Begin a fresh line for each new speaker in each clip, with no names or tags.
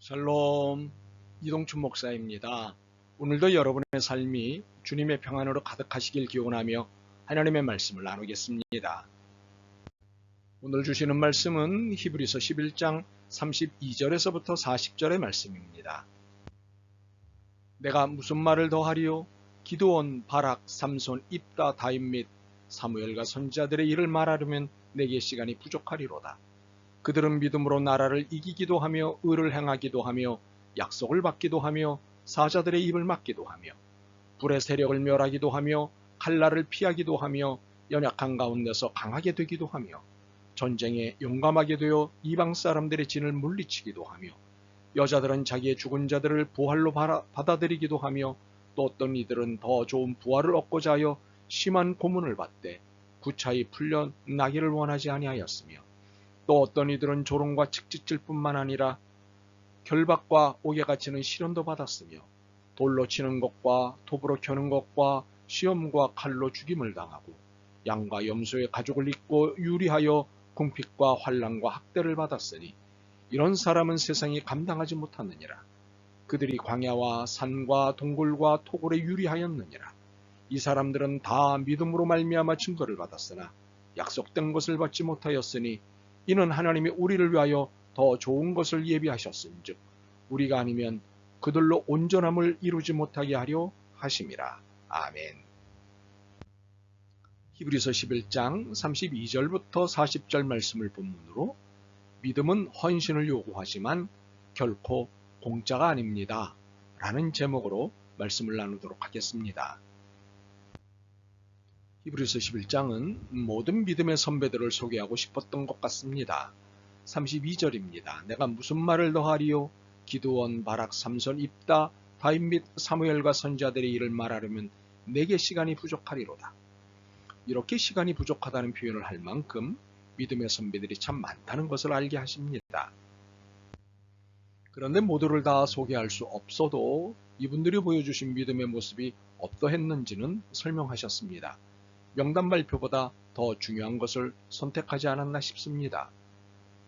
샬롬, 이동춘 목사입니다. 오늘도 여러분의 삶이 주님의 평안으로 가득하시길 기원하며 하나님의 말씀을 나누겠습니다. 오늘 주시는 말씀은 히브리서 11장 32절에서부터 40절의 말씀입니다. 내가 무슨 말을 더하리요? 기드온, 바락, 삼손, 입다, 다윗 및 사무엘과 선지자들의 일을 말하려면 내게 시간이 부족하리로다. 그들은 믿음으로 나라를 이기기도 하며 의를 행하기도 하며 약속을 받기도 하며 사자들의 입을 막기도 하며 불의 세력을 멸하기도 하며 칼날을 피하기도 하며 연약한 가운데서 강하게 되기도 하며 전쟁에 용감하게 되어 이방 사람들의 진을 물리치기도 하며 여자들은 자기의 죽은 자들을 부활로 받아들이기도 하며 또 어떤 이들은 더 좋은 부활을 얻고자 하여 심한 고문을 받되 구차히 풀려나기를 원하지 아니하였으며 또 어떤 이들은 조롱과 측짓질 뿐만 아니라 결박과 옥에 갇히는 시련도 받았으며 돌로 치는 것과 톱으로 켜는 것과 시험과 칼로 죽임을 당하고 양과 염소의 가죽을 입고 유리하여 궁핍과 환난과 학대를 받았으니 이런 사람은 세상이 감당하지 못하느니라. 그들이 광야와 산과 동굴과 토굴에 유리하였느니라. 이 사람들은 다 믿음으로 말미암아 증거를 받았으나 약속된 것을 받지 못하였으니 이는 하나님이 우리를 위하여 더 좋은 것을 예비하셨은즉 우리가 아니면 그들로 온전함을 이루지 못하게 하려 하심이라. 아멘. 히브리서 11장 32절부터 40절 말씀을 본문으로 믿음은 헌신을 요구하지만 결코 공짜가 아닙니다. 라는 제목으로 말씀을 나누도록 하겠습니다. 히브리서 11장은 모든 믿음의 선배들을 소개하고 싶었던 것 같습니다. 32절입니다. 내가 무슨 말을 더하리요? 기드온, 바락, 삼손, 입다, 다윗 및 사무엘과 선지자들의 일을 말하려면 내게 시간이 부족하리로다. 이렇게 시간이 부족하다는 표현을 할 만큼 믿음의 선배들이 참 많다는 것을 알게 하십니다. 그런데 모두를 다 소개할 수 없어도 이분들이 보여주신 믿음의 모습이 어떠했는지는 설명하셨습니다. 명단 발표보다 더 중요한 것을 선택하지 않았나 싶습니다.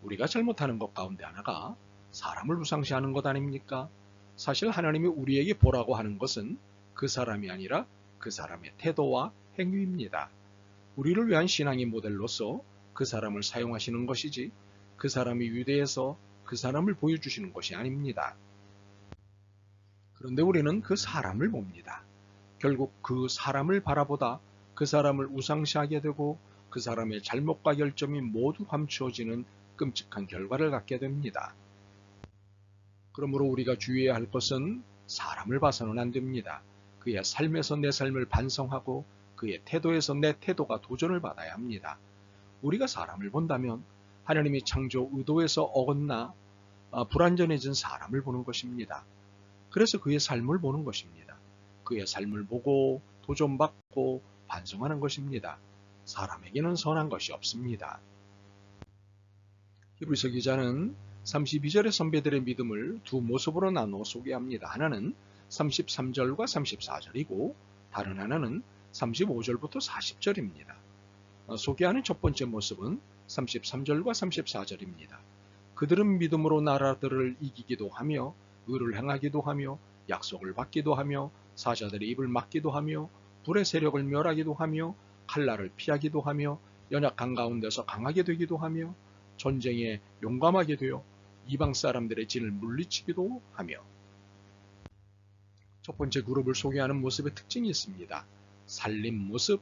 우리가 잘못하는 것 가운데 하나가 사람을 우상시하는 것 아닙니까? 사실 하나님이 우리에게 보라고 하는 것은 그 사람이 아니라 그 사람의 태도와 행위입니다. 우리를 위한 신앙의 모델로서 그 사람을 사용하시는 것이지 그 사람이 위대해서 그 사람을 보여주시는 것이 아닙니다. 그런데 우리는 그 사람을 봅니다. 결국 그 사람을 바라보다 그 사람을 우상시하게 되고 그 사람의 잘못과 결점이 모두 감추어지는 끔찍한 결과를 갖게 됩니다. 그러므로 우리가 주의해야 할 것은 사람을 봐서는 안 됩니다. 그의 삶에서 내 삶을 반성하고 그의 태도에서 내 태도가 도전을 받아야 합니다. 우리가 사람을 본다면 하나님이 창조 의도에서 어긋나 불완전해진 사람을 보는 것입니다. 그래서 그의 삶을 보는 것입니다. 그의 삶을 보고 도전받고 반성하는 것입니다. 사람에게는 선한 것이 없습니다. 히브리서 기자는 32절의 선배들의 믿음을 두 모습으로 나누어 소개합니다. 하나는 33절과 34절이고 다른 하나는 35절부터 40절입니다. 소개하는 첫 번째 모습은 33절과 34절입니다. 그들은 믿음으로 나라들을 이기기도 하며 의를 행하기도 하며 약속을 받기도 하며 사자들의 입을 막기도 하며 불의 세력을 멸하기도 하며 칼날을 피하기도 하며 연약한 가운데서 강하게 되기도 하며 전쟁에 용감하게 되어 이방 사람들의 진을 물리치기도 하며. 첫 번째 그룹을 소개하는 모습의 특징이 있습니다. 살림 모습,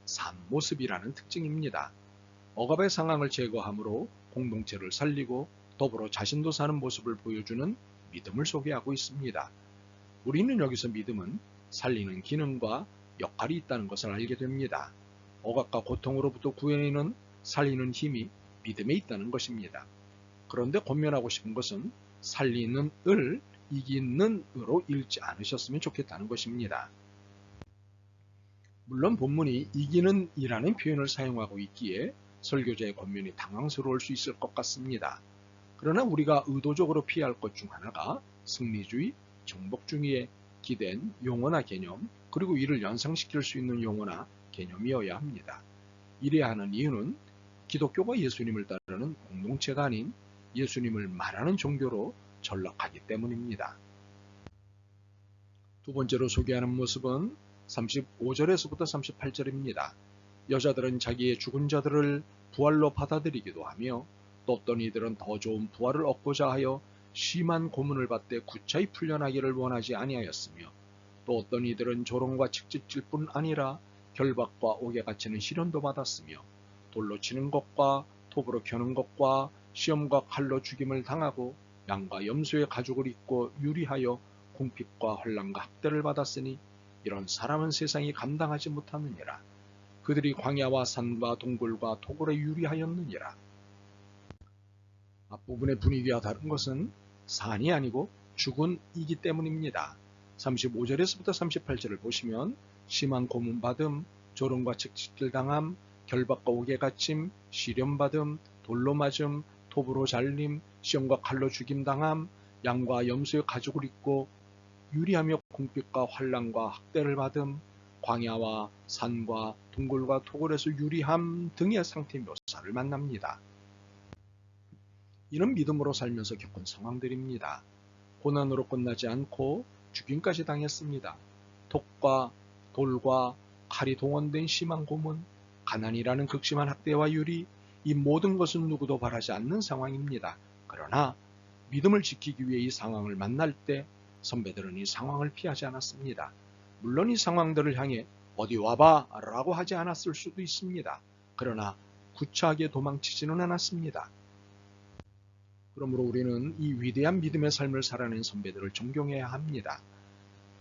산 모습이라는 특징입니다. 억압의 상황을 제거함으로 공동체를 살리고 더불어 자신도 사는 모습을 보여주는 믿음을 소개하고 있습니다. 우리는 여기서 믿음은 살리는 기능과 역할이 있다는 것을 알게 됩니다. 억압과 고통으로부터 구해내는 살리는 힘이 믿음에 있다는 것입니다. 그런데 권면하고 싶은 것은 살리는 을 이기는 으로 읽지 않으셨으면 좋겠다는 것입니다. 물론 본문이 이기는 이라는 표현을 사용하고 있기에 설교자의 권면이 당황스러울 수 있을 것 같습니다. 그러나 우리가 의도적으로 피할 것 중 하나가 승리주의, 정복주의에 기댄 용어나 개념, 그리고 이를 연상시킬 수 있는 용어나 개념이어야 합니다. 이래야 하는 이유는 기독교가 예수님을 따르는 공동체가 아닌 예수님을 말하는 종교로 전락하기 때문입니다. 두 번째로 소개하는 모습은 35절에서부터 38절입니다. 여자들은 자기의 죽은 자들을 부활로 받아들이기도 하며 또 어떤 이들은 더 좋은 부활을 얻고자 하여 심한 고문을 받되 구차히 풀려나기를 원하지 아니하였으며 또 어떤 이들은 조롱과 책짓질 뿐 아니라 결박과 옥에 갇히는 시련도 받았으며 돌로 치는 것과 톱으로 켜는 것과 시험과 칼로 죽임을 당하고 양과 염소의 가죽을 입고 유리하여 궁핍과 혼란과 학대를 받았으니 이런 사람은 세상이 감당하지 못하느니라. 그들이 광야와 산과 동굴과 토굴에 유리하였느니라. 앞부분의 분위기와 다른 것은 산이 아니고 죽은 이기 때문입니다. 35절에서부터 38절을 보시면 심한 고문받음, 조롱과 책짓질 당함, 결박과 옥에 갇힘, 시련받음, 돌로 맞음, 톱으로 잘림, 시험과 칼로 죽임당함, 양과 염소의 가죽을 입고 유리하며 궁핍과 환난과 학대를 받음, 광야와 산과 동굴과 토굴에서 유리함 등의 상태 묘사를 만납니다. 이는 믿음으로 살면서 겪은 상황들입니다. 고난으로 끝나지 않고 죽임까지 당했습니다. 톱과 돌과 칼이 동원된 심한 고문, 가난이라는 극심한 학대와 유리, 이 모든 것은 누구도 바라지 않는 상황입니다. 그러나 믿음을 지키기 위해 이 상황을 만날 때 선배들은 이 상황을 피하지 않았습니다. 물론 이 상황들을 향해 어디 와봐 라고 하지 않았을 수도 있습니다. 그러나 구차하게 도망치지는 않았습니다. 그러므로 우리는 이 위대한 믿음의 삶을 살아낸 선배들을 존경해야 합니다.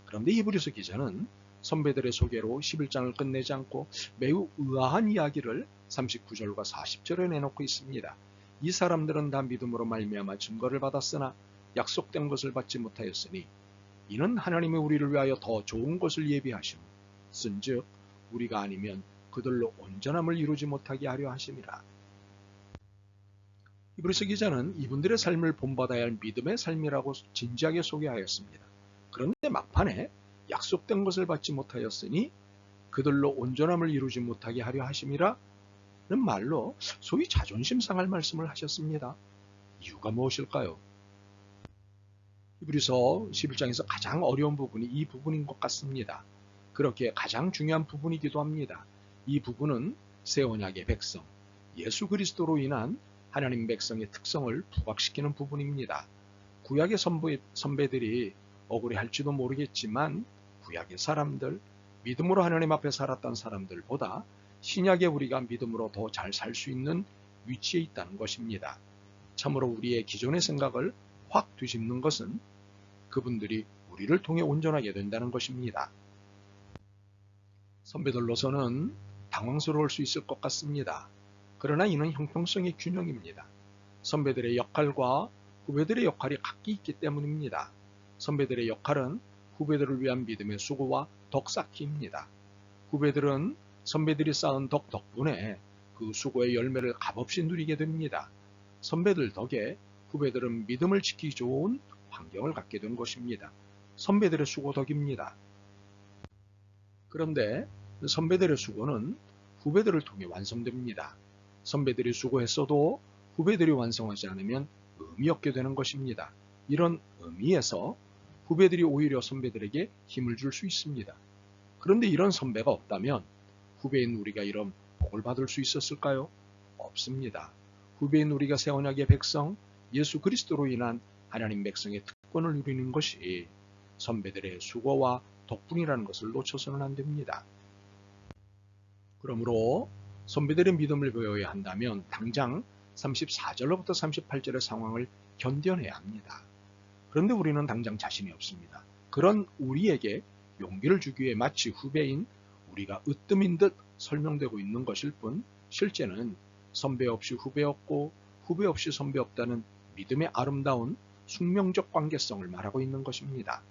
그런데 히브리서 기자는 선배들의 소개로 11장을 끝내지 않고 매우 의아한 이야기를 39절과 40절에 내놓고 있습니다. 이 사람들은 다 믿음으로 말미암아 증거를 받았으나 약속된 것을 받지 못하였으니 이는 하나님이 우리를 위하여 더 좋은 것을 예비하심 쓴즉 우리가 아니면 그들로 온전함을 이루지 못하게 하려 하심이라. 히브리서 기자는 이분들의 삶을 본받아야 할 믿음의 삶이라고 진지하게 소개하였습니다. 그런데 막판에 약속된 것을 받지 못하였으니 그들로 온전함을 이루지 못하게 하려 하심이라는 말로 소위 자존심 상할 말씀을 하셨습니다. 이유가 무엇일까요? 히브리서 11장에서 가장 어려운 부분이 이 부분인 것 같습니다. 그렇게 가장 중요한 부분이기도 합니다. 이 부분은 새 언약의 백성, 예수 그리스도로 인한 하나님 백성의 특성을 부각시키는 부분입니다. 구약의 선배들이 억울해할지도 모르겠지만 구약의 사람들, 믿음으로 하나님 앞에 살았던 사람들보다 신약의 우리가 믿음으로 더 잘 살 수 있는 위치에 있다는 것입니다. 참으로 우리의 기존의 생각을 확 뒤집는 것은 그분들이 우리를 통해 온전하게 된다는 것입니다. 선배들로서는 당황스러울 수 있을 것 같습니다. 그러나 이는 형평성의 균형입니다. 선배들의 역할과 후배들의 역할이 각기 있기 때문입니다. 선배들의 역할은 후배들을 위한 믿음의 수고와 덕 쌓기입니다. 후배들은 선배들이 쌓은 덕 덕분에 그 수고의 열매를 값없이 누리게 됩니다. 선배들 덕에 후배들은 믿음을 지키기 좋은 환경을 갖게 된 것입니다. 선배들의 수고 덕입니다. 그런데 선배들의 수고는 후배들을 통해 완성됩니다. 선배들이 수고했어도 후배들이 완성하지 않으면 의미 없게 되는 것입니다. 이런 의미에서 후배들이 오히려 선배들에게 힘을 줄 수 있습니다. 그런데 이런 선배가 없다면 후배인 우리가 이런 복을 받을 수 있었을까요? 없습니다. 후배인 우리가 새 언약의 백성, 예수 그리스도로 인한 하나님 백성의 특권을 누리는 것이 선배들의 수고와 덕분이라는 것을 놓쳐서는 안 됩니다. 그러므로 선배들의 믿음을 배워야 한다면 당장 34절로부터 38절의 상황을 견뎌내야 합니다. 그런데 우리는 당장 자신이 없습니다. 그런 우리에게 용기를 주기 위해 마치 후배인 우리가 으뜸인 듯 설명되고 있는 것일 뿐 실제는 선배 없이 후배 없고 후배 없이 선배 없다는 믿음의 아름다운 숙명적 관계성을 말하고 있는 것입니다.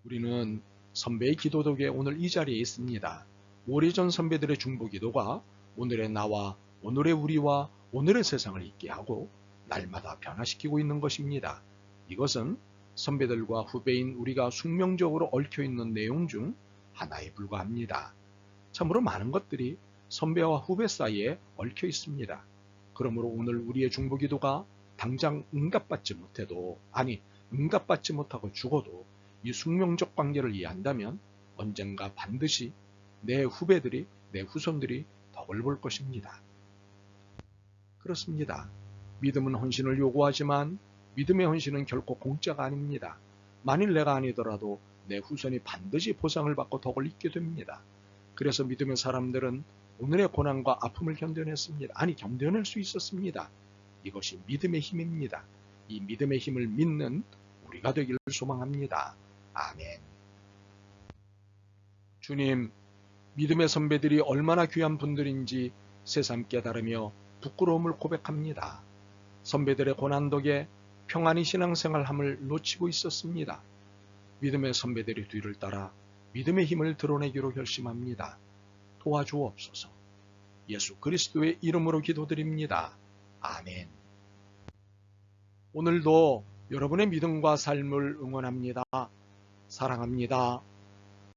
우리는 선배의 기도 덕에 오늘 이 자리에 있습니다. 오래전 선배들의 중보기도가 오늘의 나와 오늘의 우리와 오늘의 세상을 있게 하고 날마다 변화시키고 있는 것입니다. 이것은 선배들과 후배인 우리가 숙명적으로 얽혀있는 내용 중 하나에 불과합니다. 참으로 많은 것들이 선배와 후배 사이에 얽혀 있습니다. 그러므로 오늘 우리의 중보기도가 당장 응답받지 못해도, 아니 응답받지 못하고 죽어도 이 숙명적 관계를 이해한다면 언젠가 반드시 내 후배들이, 내 후손들이 덕을 볼 것입니다. 그렇습니다. 믿음은 헌신을 요구하지만 믿음의 헌신은 결코 공짜가 아닙니다. 만일 내가 아니더라도 내 후손이 반드시 보상을 받고 덕을 잇게 됩니다. 그래서 믿음의 사람들은 오늘의 고난과 아픔을 견뎌냈습니다. 아니, 견뎌낼 수 있었습니다. 이것이 믿음의 힘입니다. 이 믿음의 힘을 믿는 우리가 되기를 소망합니다. 아멘. 주님, 믿음의 선배들이 얼마나 귀한 분들인지 새삼 깨달으며 부끄러움을 고백합니다. 선배들의 고난 덕에 평안히 신앙생활함을 놓치고 있었습니다. 믿음의 선배들의 뒤를 따라 믿음의 힘을 드러내기로 결심합니다. 도와주옵소서. 예수 그리스도의 이름으로 기도드립니다. 아멘. 오늘도 여러분의 믿음과 삶을 응원합니다. 사랑합니다.